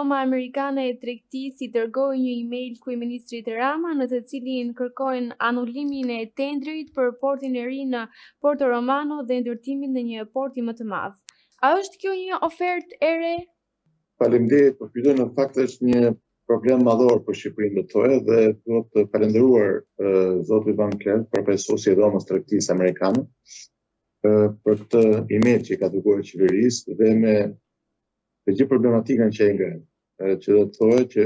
Dhoma Amerikane e Tregtisë i dërgoi një email kryeministrit Rama në të cilin kërkojnë anullimin e tendrit për portin e ri në Porto Romano dhe ndërtimin në një porti më të madh. A është kjo një ofertë e re? Faleminderit për pyetjen. Në fakt është një problem madhor për Shqipërinë do të thotë dhe duhet të falenderuar zotin Van Cleef, profesosi i Dhomës Tregtisë Amerikane, për këtë email që i ka dërguar qeverisë dhe me të gjithë problematikën që e ngren, që do të thotë që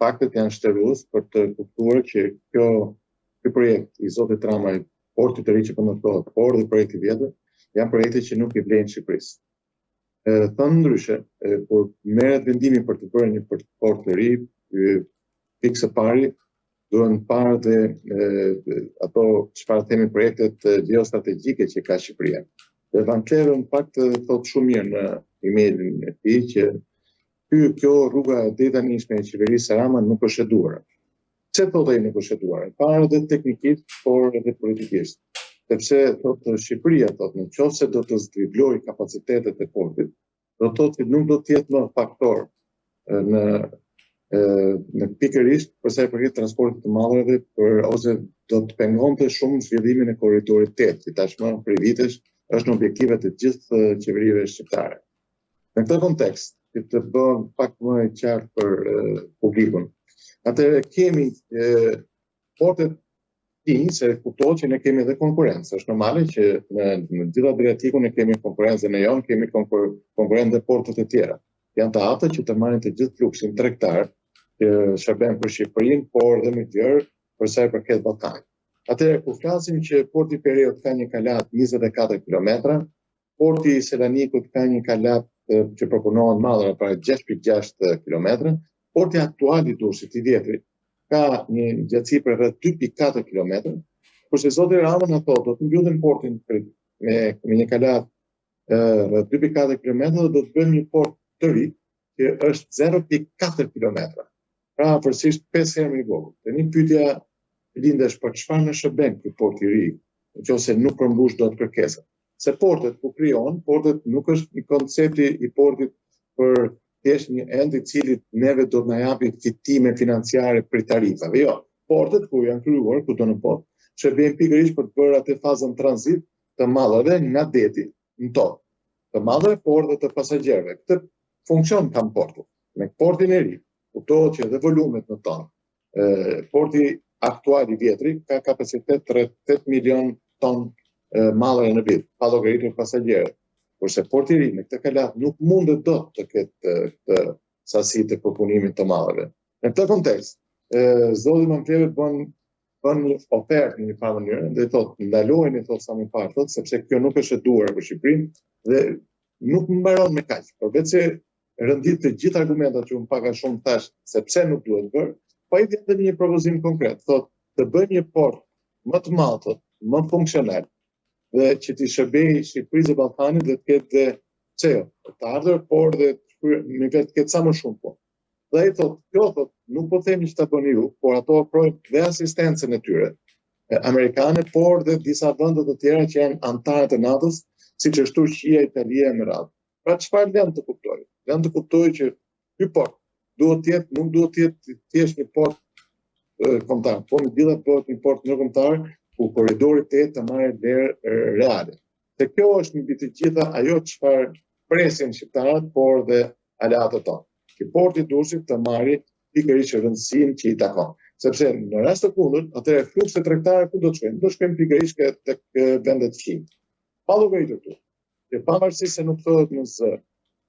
faktet janë shtërues për të kuptuar që ky projekt i zotit Rama, porti të ri që po ndërtohet, por dhe projekti i vjetër, janë projekte që nuk i vlen Shqipërisë. Thënë ndryshe, kur merret vendimi për të bërë një port të ri, pikë së pari duhen parë dhe ato çfarë themi projektet geostrategjike që ka Shqipëria. Dhe Van Cleef në fakt thotë shumë mirë në emailin e tij që kjo rruga deri tani e qeverisë Rama nuk është e duhur. Pse thotë ai nuk është e duhur? Para dhe teknikisht, por edhe politikisht. Sepse thotë Shqipëria thotë nëse do të zhvillojë kapacitetet e portit, do të thotë që nuk do të jetë më faktor në pikërisht për sa i përket transportit të mallareve ose do të pengonte shumë zhvillimin e korridorit 8, që tashmë për vitesh është në objektivet të gjithë qeverive shqiptare. Në këtë kontekst, që të bëm pak më i qartë për publikun, atëherë kemi portet se kuptohet që ne kemi edhe konkurrencë. Është normale që në gjitha Adriatikun ne kemi konkurrencë, në jon kemi konkurrencë dhe portet e tjera. Janë të ata që të marrin të gjithë fluksin tregtar që shërben për Shqipërinë, por dhe më tjerë për sa i përket Ballkanit. Atëherë kur flasim që porti Pireut ka një kalat 24 km, porti Selanikut ka një kalat që proponohen madhëra para 6.6 km, porti aktual i Durrësit i vjetri ka një gjatësi për rreth 2.4 km, kurse zoti Rama na thotë do të mbyllim portin me një kalat rreth 2.4 km dhe do të bëjmë një port të ri që është 0.4 km. Pra përsisht 5 herë më i vogël. Tani pyetja lindesh për çfarë në shërben ky port i ri, nëse nuk përmbush dot kërkesat. Se portet ku krijohen, portet nuk është një koncepti i portit për thjesht një ent i cili neve do të na japi fitime financiare për tarifave. Jo, portet ku janë krijuar këtu në port, shërben pikërisht për të bërë atë fazën tranzit të mallareve nga deti në tokë. Të mallareve, por dhe të pasagjerëve. Këtë funksion kanë portet. Me portin e ri, kuptohet që edhe volumet në tonë. Porti aktual i vjetri ka kapacitet rreth 8 milion ton mallare në vit, pa llogaritur pasagjerët. Kurse porti i ri me këtë kalat nuk mundet dot të ketë këtë sasi të përpunimit të mallareve. Në këtë kontekst, zoti Van Cleef bën një ofertë në një farë mënyrë dhe thotë ndalojeni thotë sa më parë thotë sepse kjo nuk është e duhur për Shqipërinë dhe nuk mbaron me kaq. Përveç se rëndit të gjithë argumentat që unë pak a shumë thash se pse nuk duhet bërë, po i vjen një propozim konkret, thotë të bëjmë një port më të madh, më funksional dhe që t'i shërbejë Shqipërisë dhe Ballkanit dhe të ketë të ardhur, por dhe me vetë të ketë sa më shumë port. Dhe ai thotë, kjo thotë, nuk po themi që ta bëni ju, por ato ofrojnë dhe asistencën e tyre amerikane, por dhe disa vende të tjera që janë anëtarë të NATO-s, siç është Turqia, Italia e Merat. Pra çfarë lënë të kuptoj? Lënë të kuptoj që ky port nuk duhet të jetë thjesht një port kombëtar, por në gjitha bëhet një port ndërkombëtar ku korridori 8 të marrë vlerë reale. Se kjo është mbi të gjitha ajo çfarë presin shqiptarët, por dhe aleatët tonë. Që porti i Durrësit të marrë pikërisht rëndësinë që i takon. Sepse në rast të kundërt, atëherë flukset tregtare ku do të shkojnë? Do shkojnë pikërisht tek vendet fqinj. Pa llogaritur këtu. Që pavarësisht se nuk thohet në zë,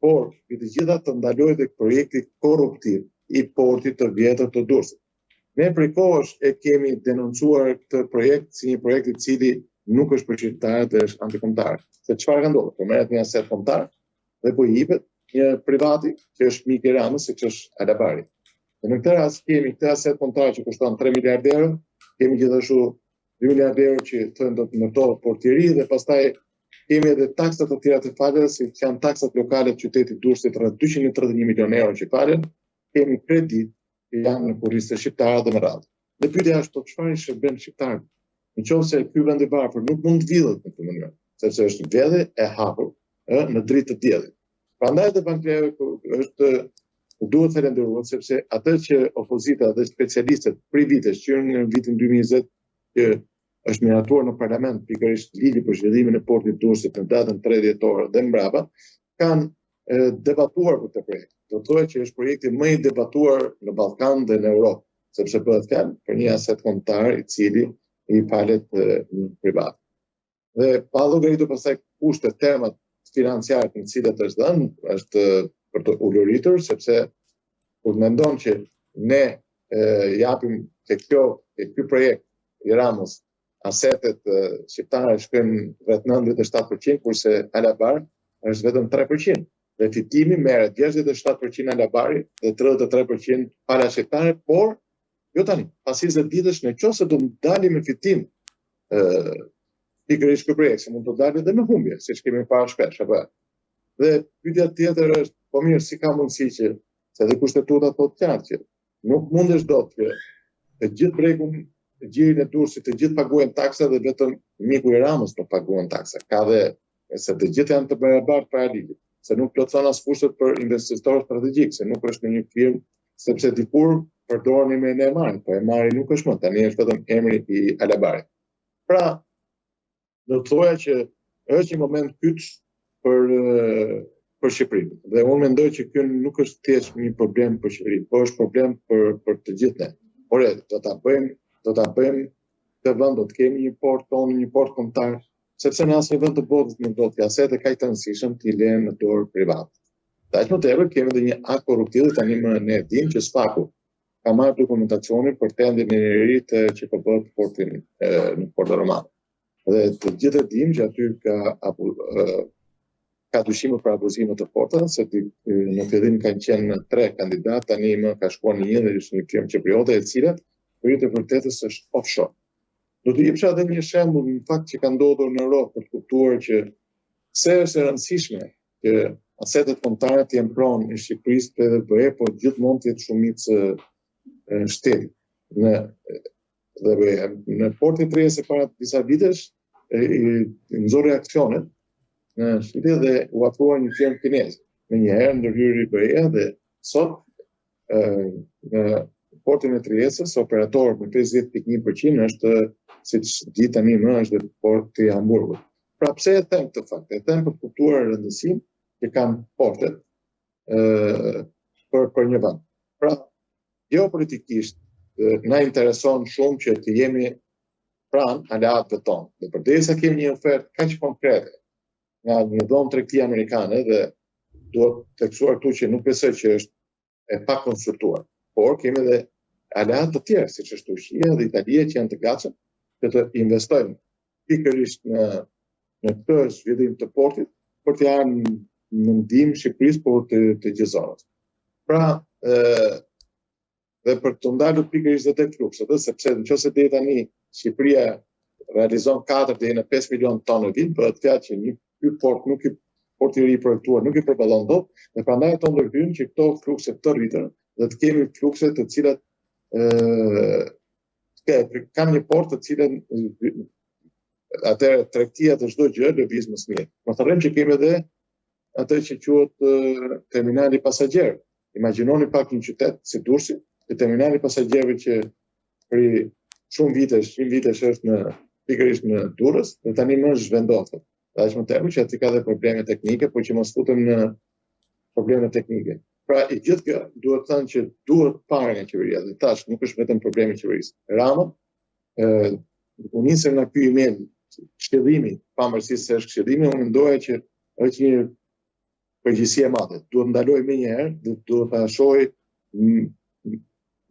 por mbi të gjitha të ndalohet tek projekti korruptiv i portit të vjetër të Durrësit. Ne prej kohësh e kemi denoncuar këtë projekt si një projekt i cili nuk është për shqiptarët dhe është antikombëtar. Se çfarë ka ndodhur? Po merret një aset kombëtar dhe po i jepet një privati që është mik i Ramës, siç është Alabari. Dhe në këtë rast kemi këtë aset kombëtar që kushton 3 miliardë euro, kemi gjithashtu 2 miliardë euro që thonë do të ndërtohet porti i ri dhe pastaj kemi edhe taksat të tjera të falura, si janë taksat lokale të qytetit Durrësit rreth 231 milionë euro që falen, kemi kredi që janë në kurrizë shqiptare dhe më radhë. Dhe pyetja është çfarë i shërben shqiptarët? Nëse ky vend i varfër nuk mund të vidhet në këtë mënyrë, sepse është vedhe e hapur në dritë të diellit. Prandaj edhe Van Cleef është duhet falenderuar sepse atë që opozita dhe specialistët prej vitesh që në vitin 2020 që është miratuar në parlament pikërisht ligji për zhvillimin e portit Durrësit në datën 3 dhjetor dhe mbrapa, kanë debatuar për këtë projekt. Do të thotë që është projekti më i debatuar në Ballkan dhe në Europë, sepse bëhet fjalë për një aset kombëtar i cili i falet privat. Dhe pa llogaritur pastaj kushtet termat financiare në të cilat është dhënë, është për të uluritur, sepse kur mendon që ne japim tek ky projekt i Ramës asetet shqiptare shkojnë rreth 97%, kurse Alabar është vetëm 3%. Dhe fitimi merret 67% Alabari dhe 33% pala shqiptare, por jo tani, pas 20 ditësh nëse do dalim me fitim pikërisht ky projekt, se mund të dalë edhe me humbje, siç kemi parë shpesh, apo. Dhe pyetja tjetër është, po mirë, si ka mundësi që se edhe kushtetuta thotë qartë që nuk mundesh dot që të gjithë bregun, të gjirin e Durrësit, të gjithë paguajnë taksa dhe vetëm miku i Ramës nuk paguajnë taksa. Ka dhe se të gjithë janë të barabartë para ligjit, se nuk plotson as kushtet për investitor strategjik, se nuk është në një firmë, sepse dikur përdorni me e marrin, po e marri nuk është më, tani është vetëm emri i Alabarit. Pra, do të thoja që është një moment kyç për Shqipërinë. Dhe unë mendoj që ky nuk është thjesht një problem për Shqipërinë, por është problem për të gjithë ne. Por do ta bëjmë të vend, do të kemi një port tonë, një port kombëtar, sepse në asnjë vend të botës nuk do të asete kaq të rëndësishëm t'i lënë në dorë private. Aq më tepër kemi edhe një akt korruptiv, tani më ne dimë që Spaku ka marrë dokumentacionin për tendrin e ririt që po bëhet portin në Porto Romano. Dhe të gjithë e dimë që aty ka dyshime për abuzime të forta, se në fillim kanë qenë 3 kandidatë, tani më ka shkuar në 1 dhe është një firmë çipriote e cila për të vërtetës është offshore. Do të jepsha edhe një shembull në fakt që ka ndodhur në Europë për të kuptuar që pse është e rëndësishme që asetet kombëtare të jenë pronë në Shqipërisë edhe BE, por gjithmonë të jetë shumicë shteti. Në portin Trieste para disa vitesh nxorri reaksionet në Shqipëri dhe u afrua një firmë kineze. Me njëherë ndërhyri BE dhe sot në portin e Triestës operator me 50.1% është, siç di tani më, është porti i Hamburgut. Pra pse e them këtë fakt? E them për të kuptuar rëndësinë që kanë portet për një vend. Pra, geopolitikisht na intereson shumë që të jemi pranë aleatëve tonë. Dhe përderisa kemi një ofertë kaq konkrete nga një dhomë tregtie amerikane dhe duhet të theksuar këtu që nuk besoj që është e pa konsultuar, por kemi edhe aleatë të tjerë, siç është Turqia dhe Italia, që janë të gatshëm që të investojnë pikërisht në këtë zhvillim të portit për të janë në ndihmë Shqipërisë por të gjithë zonës. Pra, dhe për të ndalur pikërisht edhe flukset, sepse nëse deri tani Shqipëria realizon 4 deri në 5 milion tonë në vit, bëhet fjalë që ky port nuk i porti i ri projektuar nuk i përballon dot, dhe prandaj ato ndërhyjnë që këto flukse të rritën dhe të kemi flukse të cilat kanë një port të cilën atëherë tregtia të çdo gjë lëviz më së miri. Mos harrojmë që kemi edhe atë që quhet terminali pasagjerëve. Imagjinoni pak një qytet si Durrësi, të terminali pasagjerëve që për shumë vitesh është pikërisht në Durrës, dhe tani më zhvendoset. Dhe aq më tepër që aty ka dhe probleme teknike, por që mos futem në probleme teknike. Pra, i gjithë kjo duhet të thënë që duhet parë nga qeveria, dhe tash nuk është vetëm problemi i qeverisë. Rama u nisën nga ky email shkëllimi, pavarësisht se është shkëllimi, unë mendoja që është një përgjegjësi e madhe. Duhet ndaloj menjëherë dhe duhet ta shohë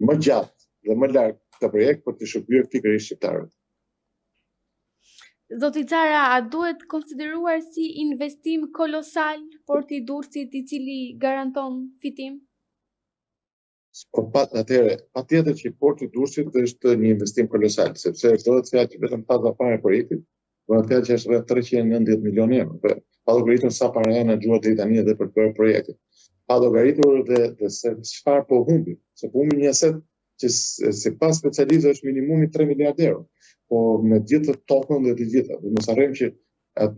më gjatë dhe më larg këtë projekt për të shërbyer pikërisht shqiptarët. Zoti Cara, a duhet konsideruar si investim kolosal porti i Durrësit i cili garanton fitim? Patjetër që porti i Durrësit është një investim kolosal, sepse thotë se aty vetëm faza parë e projektit, bëhet fjalë që është rreth 390 milionë euro. Pa llogaritur sa para janë gjuar deri tani edhe për të bërë projektin. Pa llogaritur dhe se çfarë po humbi, se po humbi një aset që sipas specialistëve është minimumi 3 miliardë euro. Po me gjithë tokën dhe të gjitha. Dhe mos harrojmë që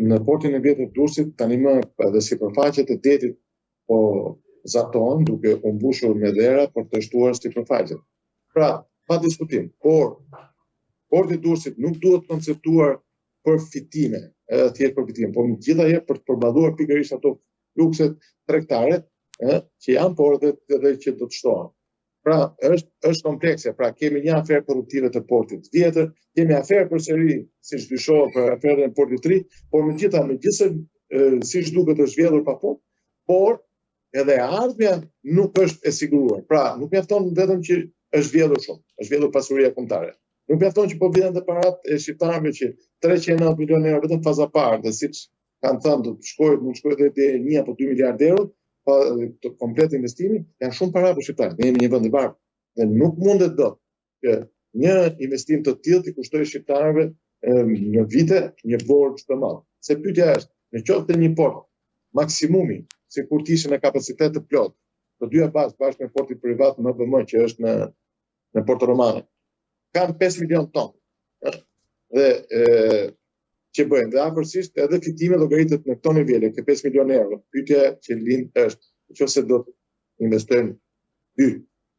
në portin e vjetër të Durrësit tani më edhe sipërfaqet e detit po zaton duke u mbushur me dhera për të shtuar sipërfaqet. Pra, pa diskutim, por porti i Durrësit nuk duhet konceptuar për fitime, edhe thjesht për fitime, por gjithajë për të përballuar pikërisht ato flukset tregtare që janë, por edhe që do të shtohen. Pra, është komplekse. Pra, kemi një aferë korruptive të portit vjetër, kemi aferë përsëri, siç dyshohet për aferën e portit të ri, por megjithëse siç duket është zgjedhur pa punë, por edhe ardhmja nuk është e siguruar. Pra, nuk mjafton vetëm që është vjedhur shumë, është vjedhur pasuria kombëtare. Nuk mjafton që po vjen dhe parat e shqiptarëve që 309 milionë euro vetëm faza parë, dhe siç kanë thënë do të shkojë, mund të shkojë deri 1 apo 2 miliardë euro, pa të komplet investimi, janë shumë para për shqiptarët. Ne jemi një vend i bardhë dhe nuk mundet dot që një investim të tillë të kushtojë shqiptarëve në vite një borxh të madh. Se pyetja është, në qoftë të një port maksimumi, sikur të ishte në kapacitet të plot, të dyja bashkë me portin privat MBM që është në Porto Romano, kanë 5 milion tonë. Dhe që bëjnë, dhe afërsisht edhe fitime llogaritet në këto nivele, ke 5 milionë euro. Pyetja që lind është, nëse do të investojnë 2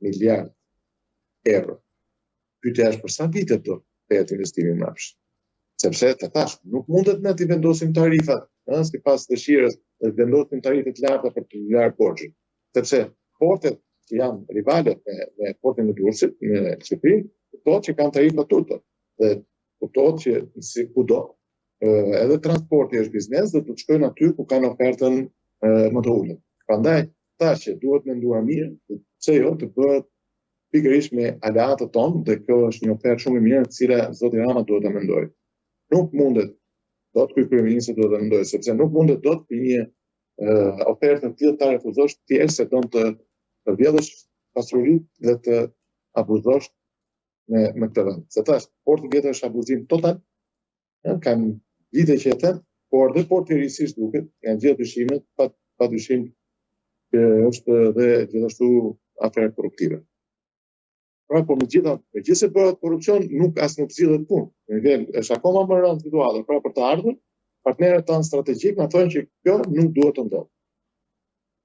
miliardë euro. Pyetja është për sa vite do të investimi më hapsh. Sepse të thash, nuk mundet ne të vendosim tarifat, sipas dëshirës, të vendosim tarifet larta për të larë borxhin. Sepse portet që janë rivale me portin e Durrësit, në Shqipëri, kuptohet që kanë tarifa turpe. Dhe kuptohet që si kudo edhe transporti është biznes dhe do të shkojnë aty ku kanë ofertën më të ulët. Prandaj, tash që duhet menduar mirë, pse jo të bëhet pikërisht me aleatët tonë, dhe kjo është një ofertë shumë e mirë, e cila zoti Rama duhet ta mendojë. Nuk mundet dot ky kryeminist duhet ta mendojë, sepse nuk mundet dot për një ofertë të tillë ta refuzosh thjesht se don të vjedhësh pasurinë dhe të abuzosh me këtë vend. Se tash porti vjetër është abuzim total, kanë vite që jetë, por dhe porti i ri siç duket, janë gjithë dyshimet, pa dyshim që është dhe gjithashtu aferë korruptive. Pra, po megjithëse bëhet korrupsion, nuk zgjidhet punë. Është akoma më rënd situata. Pra, për të ardhur, partnerët tanë strategjik na thonë që kjo nuk duhet të ndodhë.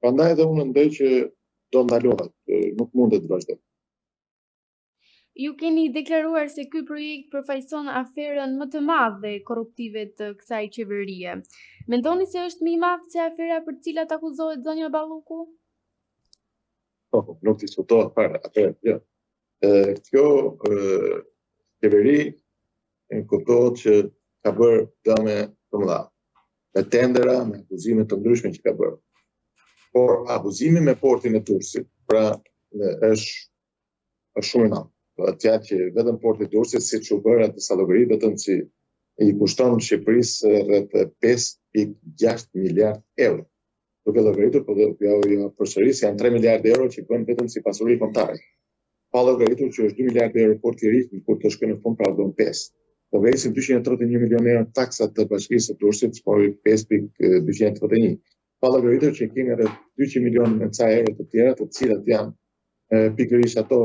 Prandaj edhe unë mendoj që do ndalohet, nuk mundet të vazhdojë. Ju keni deklaruar se ky projekt përfaqëson aferën më të madhe korruptive të kësaj qeverie. Mendoni se është më i madh se afera për të cilat akuzohet zonja Balluku? Po, nuk diskutohet fare aferë. Jo. Kjo qeveri kuptohet që ka bërë dëme të mëdha, me tendera, me abuzime të ndryshme që ka bërë. Por abuzimi me portin e Durrësit, pra është shumë i madh. Atja që vetëm porti i Durrësit, siç u bëra disa llogari, vetëm që i kushton Shqipërisë rreth 5.6 miliardë euro. Duke llogaritur, po jo përsëris, janë 3 miliardë euro që bën vetëm si pasuri kombëtare. Pa llogaritur që është 2 miliardë euro porti i ri, kur të shkojnë në fund pra bën 5. Llogarisim 231 milionë euro taksat të bashkisë së Durrësit, por 5.231. Pa llogaritur që kemi rreth 200 milionë me ca euro të tjera, të cilat janë pikërisht ato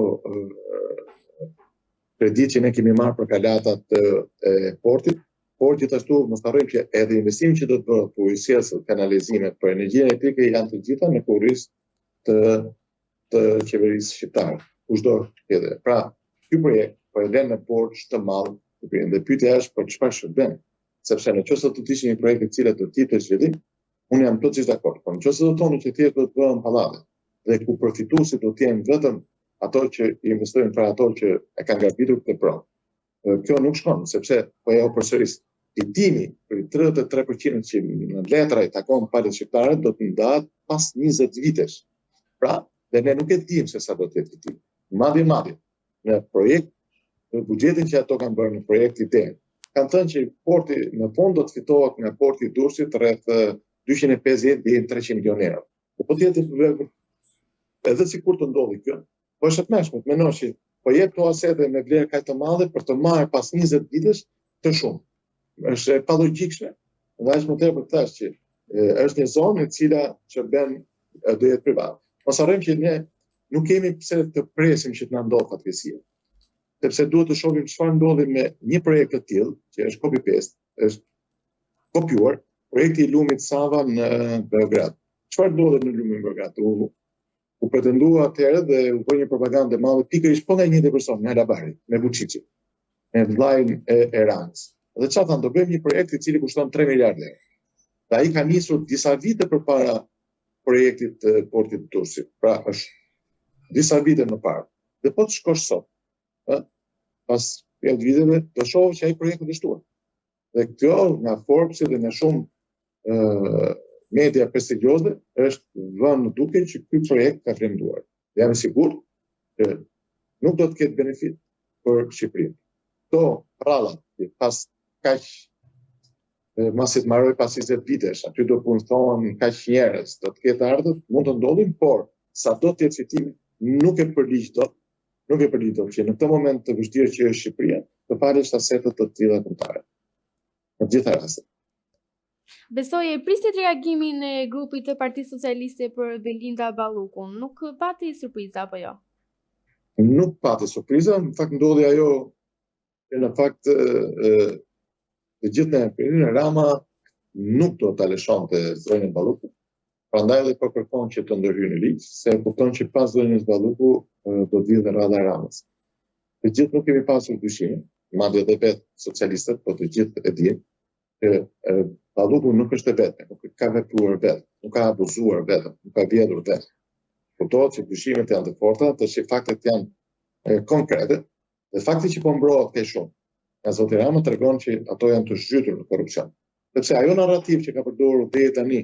kredit që ne kemi marrë për kalatat e portit, por gjithashtu mos harrojmë që edhe investimi që do të bëhet për ujësirësit, kanalizimet, për energjinë elektrike janë të gjitha në kurrizë të qeverisë shqiptare. Kushdo edhe. Pra, ky projekt po e lën në borxh të madh, dhe pyetja është për çfarë shërben. Sepse nëse do të ishte një projekt i cili do të jetë zhvillim, unë jam plotësisht dakord. Por nëse do të thonë që thjesht do të bëhen pallate dhe ku përfituesit do të jenë vetëm ato që investojnë për ato që e kanë gabitur këtë provë. Kjo nuk shkon, sepse po ja u përsëris. Fitimi për 33% që në letra i takon palët shqiptare do të ndahet pas 20 vitesh. Pra, dhe ne nuk e dim se sa do të jetë fitimi. Madje. Në projekt, në buxhetin që ato kanë bërë në projekt ide, kanë thënë që porti në fund do të fitohet nga porti i Durrësit rreth 250 deri në 300 milionë euro. Po tjetër edhe sikur të ndodhi kjo, po është të mëshme, të menosh që po jep to asete me vlerë kaq të madhe për të marrë pas 20 vitesh të shumë. Është pa logjikshme. Dhe është më tepër thash që është një zonë e cila çërben do jetë privat. Mos harrojmë që ne nuk kemi pse të presim që të na ndodhë fatkeqësia. Sepse duhet të shohim çfarë ndodhi me një projekt të tillë, që është copy paste, është kopjuar projekti i lumit Sava në Beograd. Çfarë ndodhi në lumin Beograd? u pretendua atëherë dhe u bë një propagandë e madhe pikërisht po nga një person, nga Labari, me Vučićin, me vllajën e Ramës. Dhe çfarë thanë, do bëjmë një projekt i cili kushton 3 miliardë euro. Dhe ai ka nisur disa vite përpara projektit të portit të Durrësit. Pra është disa vite më parë. Dhe po të shkosh sot, pas 5 viteve, do shohë që ai projekt është dështuar. Dhe kjo nga Forbes dhe nga shumë media prestigjioze është vënë në duke që ky projekt ka frymëzuar. Dhe jam i sigurt që nuk do të ketë benefit për Shqipërinë. Këto prallat që pas kaq masit marroj pas 20 vitesh, aty do punëton kaq njerëz, do të ketë ardhur, mund të ndodhin, por sa do të jetë fitimi, nuk e përligj dot që në këtë moment të vështirë që është Shqipëria, të falesh asetet të tilla kombëtare. Në gjitha rastet. Besoj e prisit reagimin e grupit të Partisë Socialiste për Belinda Ballukun. Nuk pati surpriza apo jo? Nuk pati surpriza, në fakt ndodhi ajo që në fakt të gjithë në periudhën Rama nuk do ta lëshonte zonën Ballukut. Prandaj edhe po kërkon që të ndërhyjë në ligj, se kupton që pas zonës Balluku do të vijë rradha e Ramës. Të gjithë nuk kemi pasur dyshime, madje edhe vetë socialistët, po të gjithë e dinë që Balluku nuk është e vetme, nuk ka vepruar vetë, nuk ka abuzuar vetë, nuk ka vjedhur vetë. Kuptohet që dyshimet janë të forta, të që faktet janë konkrete, dhe fakti që po mbrohet kaq shumë nga zoti Rama tregon që ato janë të zhytur në korrupsion. Sepse ajo narrativ që ka përdorur deri tani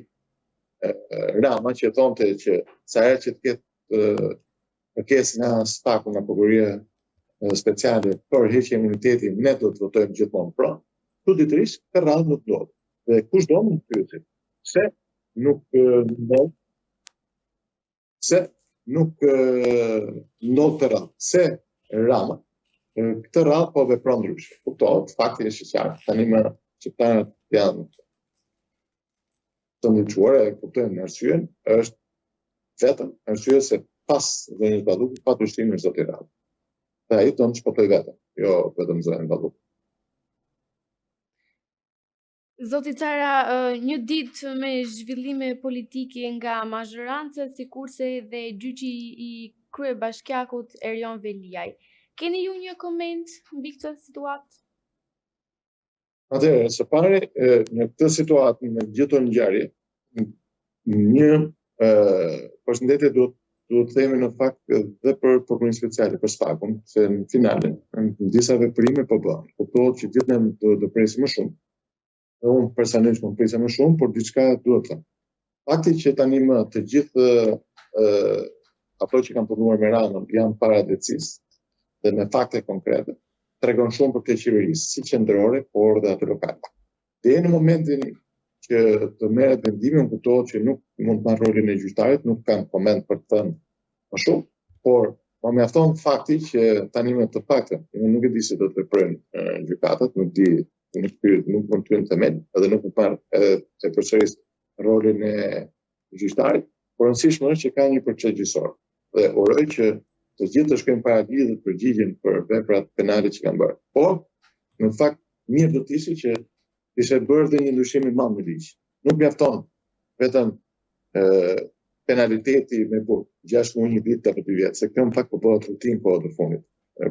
Rama, që thonte që sa herë që të ketë kërkesë nga staku, nga prokuroria speciale për heqje imuniteti, ne do të votojmë gjithmonë pro. Çuditërisht këtë radhë nuk ndodh. Dhe kushdo mund të pyesë pse nuk ndodh, të radhë, se Rama këtë radhë po vepron ndryshe. Kuptohet, fakti është i qartë. Tani më qytetarët janë të ndryquar e kuptojnë arsyeën, është vetëm arsye se pas dhënies Ballukut pa dyshim është zoti Rama. Dhe ai do të shpotoj vetëm, jo vetëm zonë Ballukut. Zoti Cara, një ditë me zhvillime politike nga mazhoranca, sikurse dhe gjyqi i kryebashkiakut Erion Veliaj. Keni ju një koment mbi këtë situatë? Atëherë, së pari, në këtë situatë, në gjithë ngjarje, një përshëndetje duhet të themi në fakt dhe për prokurorinë speciale, për stakun, se në finale, në disa veprime po bëhen. Kuptohet që gjithë ne do presim më shumë. Dhe unë personalisht më presim më shumë, por diçka duhet të them. Fakti që tani më të gjithë ato që kanë punuar me Ramën janë para drejtësisë dhe me fakte konkrete, tregon shumë për këtë qeverisë, si qendrore, por dhe atë lokale. Dhe në momentin që të merret vendimi, unë kuptohet që nuk mund të marrë rolin e gjyqtarit, nuk kam koment për të thënë më shumë, por më mjafton fakti që tani me të paktën, unë nuk e di se do të veprojnë gjykatët, nuk di, nuk mund të hyjnë themel, edhe nuk mund të marrë të përsëris rolin e gjyqtarit, por rëndësishme është që ka një proces gjyqësor. Dhe uroj që të gjithë të shkojnë para ligjit dhe të përgjigjen për veprat penale që kanë bërë. Por, në fakt, mirë do të ishte që ishte bërë dhe një ndryshim i madh në ligj. Nuk mjafton vetëm penaliteti me 6 muaj, 1 vit apo 2 vjet, se kjo në fakt po bëhet rutinë kohë të fundit.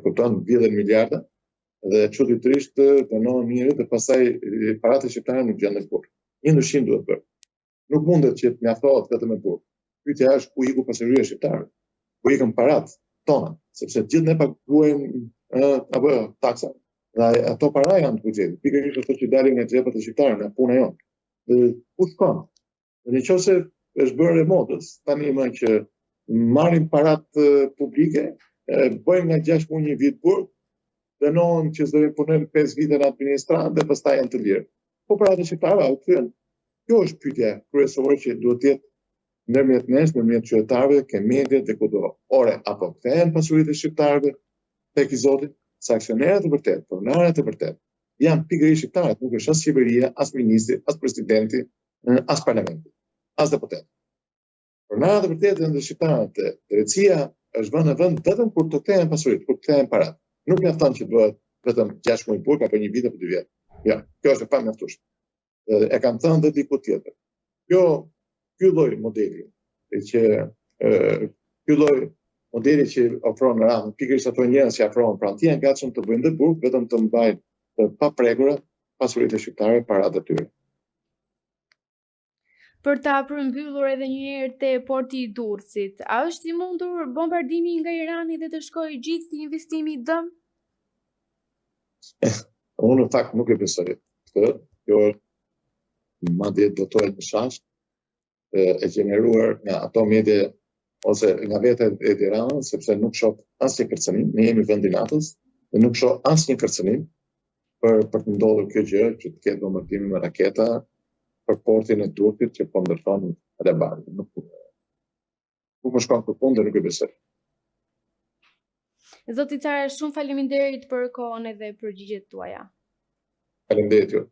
Kupton, vjedhen miliarda dhe çuditërisht dënohen njerëz dhe pastaj paratë shqiptare nuk gjenden kurrë. Një ndryshim duhet bërë. Nuk mundet që të mjaftohet vetëm me burg. Pyetja është ku iku pasuria shqiptare? Ku ikën paratë tona, sepse gjithë ne paguajmë taksa. Dhe ato para janë të buxhetit. Pikërisht ato që dalin nga xhepat e shqiptarëve, nga puna jonë. Dhe ku shkon? Dhe nëse është bërë e modës, tani më që marrin paratë publike, bëjmë nga 6 muaj 1 vit burg, dënohen që do të punojnë 5 vite në administratë dhe pastaj janë të lirë. Po paratë shqiptarëve u kthyen. Kjo është pyetja kryesore që duhet të jetë ndërmjet nesh, ndërmjet qytetarëve, ke mediat dhe kudo. Ore, apo kthehen pasuritë e shqiptarëve tek i Zotit, sa aksionerët e vërtet, pronarët e vërtet, janë pikërisht shqiptarët, nuk është as qeveria, as ministri, as presidenti, as parlamenti, as deputet. Pronarët e vërtet janë shqiptarët, drejtësia është vënë në vend vetëm kur të kthehen pasuritë, kur të kthehen paratë. Nuk mjafton që bëhet vetëm 6 muaj burg apo 1 vit apo 2 vjet. Ja, kjo është e pamjaftueshme. E kam thënë dhe diku tjetër. Ky lloj modeli që ky lloj modeli që ofron Rama, pikërisht ato njerëz që afrohen pranë tij janë gatshëm të bëjnë dhe burg vetëm të mbajnë të paprekura pasuritë shqiptare para të tyre. Për ta përmbyllur edhe një herë te porti i Durrësit, a është i mundur bombardimi nga Irani dhe të shkojë gjithë si investimi i dëm? Unë në fakt nuk e besoj këtë. Kjo madje dotohet në shasht e gjeneruar nga ato medje ose nga vetë e Tiranës, sepse nuk shoh asnjë kërcënim, ne jemi vend i NATO-s dhe nuk shoh asnjë kërcënim për të ndodhur kjo gjë, që të ketë bombardime me raketa për portin e Durrësit që po ndërton Rebani. Nuk më shkon përkundër, nuk e besoj. Zoti Cara, shumë faleminderit për kohën edhe përgjigjet tuaja. Faleminderit ju.